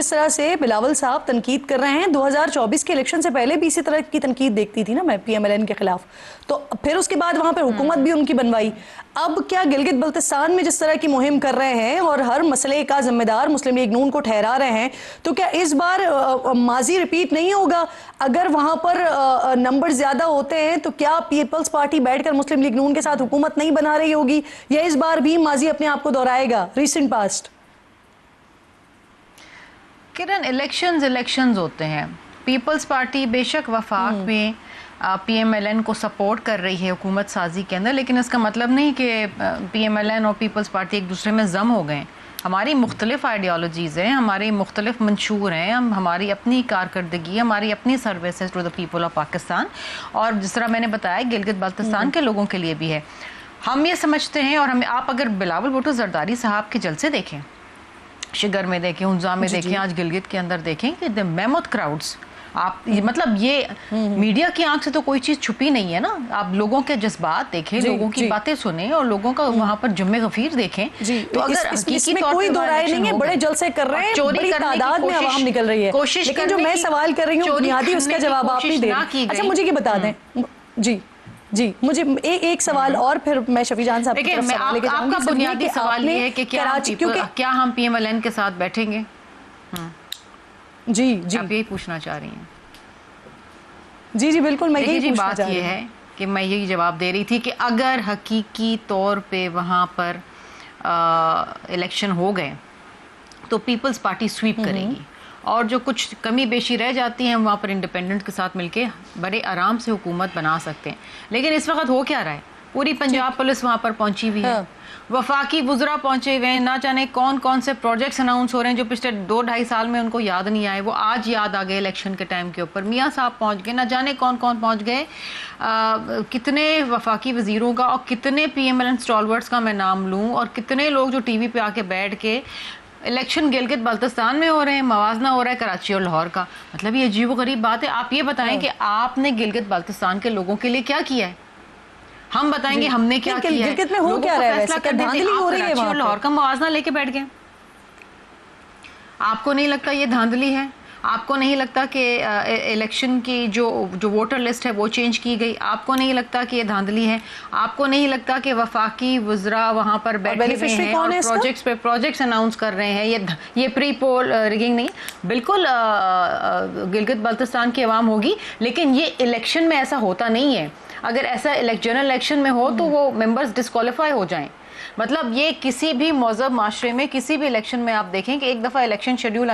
जिस तरह से बिलावल साहब तनकीद कर रहे हैं, 2024 के इलेक्शन से पहले भी इसी तरह की तनकीद देखती थी ना मैं PMLN के खिलाफ, तो फिर उसके बाद वहां पर हुकूमत भी उनकी बनवाई। अब क्या गिलगित बल्तिस्तान में जिस तरह की मुहिम कर रहे हैं और हर मसले का जिम्मेदार मुस्लिम लीग नून को ठहरा रहे हैं, तो क्या इस बार माजी रिपीट नहीं होगा? अगर वहां पर नंबर ज्यादा होते हैं तो क्या पीपल्स पार्टी बैठकर मुस्लिम लीग नून के साथ हुकूमत नहीं बना रही होगी, या इस बार भी माजी अपने आप को दोहराएगा, रीसेंट पास्ट? किरण, इलेक्शंस होते हैं। पीपल्स पार्टी बेशक वफाक में PMLN को सपोर्ट कर रही है हुकूमत साजी के अंदर, लेकिन इसका मतलब नहीं कि PMLN और पीपल्स पार्टी एक दूसरे में जम हो गए। हमारी मुख्तलिफ आइडियोलॉजीज़ हैं, हमारे मुख्तलिफ मंशूर हैं, हमारी अपनी कारकर्दगी, हमारी अपनी services to the people of Pakistan, और जिस तरह मैंने बताया गिलगित बल्तिस्तान के लोगों के लिए भी है। हम ये समझते हैं, और हमें, आप अगर बिलावल भुट्टो जरदारी साहब के जलसे देखें, शिगर में देखें, हुंजा में देखें, आज गिलगित के अंदर देखें कि द मेमोथ क्राउड्स, आप मतलब ये मीडिया की आंख से तो कोई चीज छुपी नहीं है ना। आप लोगों के जज्बात देखें, लोगों की बातें सुने और लोगों का वहां पर जुम्मे गफीर देखें, तो अगर इसमें कोई दो राय नहीं है, बड़े जलसे कर रहे हैं, बड़ी तादाद में आवाम निकल रही है, लेकिन जो मैं सवाल कर रही हूँ बुनियादी उसका जवाब आप नहीं दे रहे। अच्छा, मुझे ये बता दें जी, मुझे एक सवाल और, फिर मैं शफी जान साहब की तरफ सवाल लेके जाऊंगी। आपका बुनियादी सवाल ये है कि क्या हम PMLN के साथ बैठेंगे? जी, आप यही पूछना चाह रही हैं? जी, बिल्कुल, मैं यही पूछना बात ये है कि मैं यही जवाब दे रही थी कि अगर हकीकी तौर पे वहाँ पर इलेक्शन हो गए तो पीपल्स पार्टी स्वीप करेगी, और जो कुछ कमी बेशी रह जाती हैं वहाँ पर इंडिपेंडेंट के साथ मिलके बड़े आराम से हुकूमत बना सकते हैं। लेकिन इस वक्त हो क्या रहा है, पूरी पंजाब पुलिस वहाँ पर पहुंची हुई है, वफाकी वुज़रा पहुंचे हुए हैं, ना जाने कौन कौन से प्रोजेक्ट्स अनाउंस हो रहे हैं जो पिछले 2-2.5 साल में उनको याद नहीं आए, वो आज याद आ गए इलेक्शन के टाइम के ऊपर। मियाँ साहब पहुंच गए, ना जाने कौन कौन पहुंच गए, कितने वफाकी वजीरों का और कितने PMLN स्टॉलवर्ड्स का मैं नाम लूँ, और कितने लोग जो TV पे आके बैठ के इलेक्शन गिलगित बल्तिस्तान में हो रहे हैं, मवाजना हो रहा है कराची और लाहौर का। मतलब ये अजीब व गरीब बात है। आप ये बताएं कि आपने गिलगित बल्तिस्तान के लोगों के लिए क्या किया है, हम बताएंगे हमने क्या किया है। गिलगित में हो क्या रहा है वैसे? क्या धांधली हो रही है वहां पर? लाहौर का मवाजना लेके बैठ गए। आपको नहीं लगता ये धांधली है? आपको नहीं लगता कि इलेक्शन की जो वोटर लिस्ट है वो चेंज की गई? आपको नहीं लगता कि ये धांधली है? आपको नहीं लगता कि वफाकी वज़रा वहाँ पर बैठे हुए हैं और प्रोजेक्ट्स पे प्रोजेक्ट्स अनाउंस कर रहे हैं? ये प्री पोल रिगिंग नहीं, बिल्कुल गिलगित बल्तिस्तान की आवाम होगी, लेकिन ये इलेक्शन में ऐसा होता नहीं है। अगर ऐसा जनरल इलेक्शन में हो तो वो मेंबर्स डिस्क्वालीफाई हो जाएं। मतलब ये किसी भी मौजूद माशरे में किसी भी इलेक्शन में आप देखें कि एक दफ़ा इलेक्शन शेड्यूल